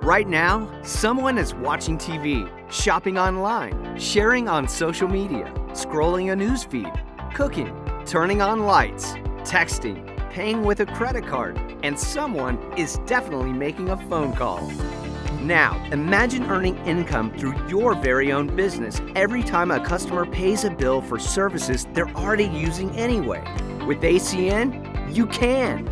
Right now, someone is watching TV, shopping online, sharing on social media, scrolling a news feed, cooking, turning on lights, texting, paying with a credit card, and someone is definitely making a phone call. Now, imagine earning income through your very own business every time a customer pays a bill for services they're already using anyway. With ACN, you can.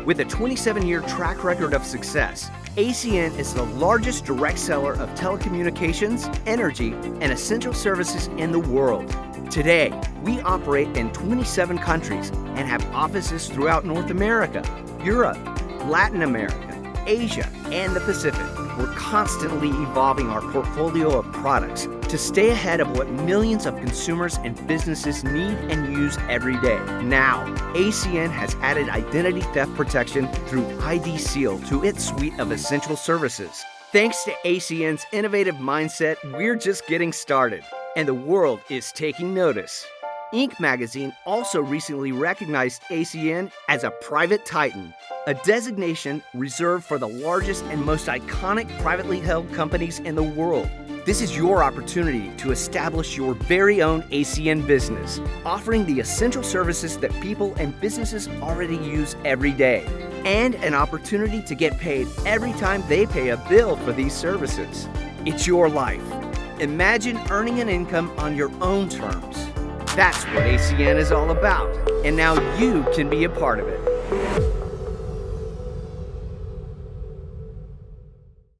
With a 27-year track record of success, ACN is the largest direct seller of telecommunications, energy, and essential services in the world. Today, we operate in 27 countries and have offices throughout North America, Europe, Latin America, Asia, and the Pacific. We're constantly evolving our portfolio of products to stay ahead of what millions of consumers and businesses need and use every day. Now, ACN has added identity theft protection through ID Seal to its suite of essential services. Thanks to ACN's innovative mindset, we're just getting started, and the world is taking notice. Inc. magazine also recently recognized ACN as a private titan, a designation reserved for the largest and most iconic privately held companies in the world. This is your opportunity to establish your very own ACN business, offering the essential services that people and businesses already use every day, and an opportunity to get paid every time they pay a bill for these services. It's your life. Imagine earning an income on your own terms. That's what ACN is all about, and now you can be a part of it.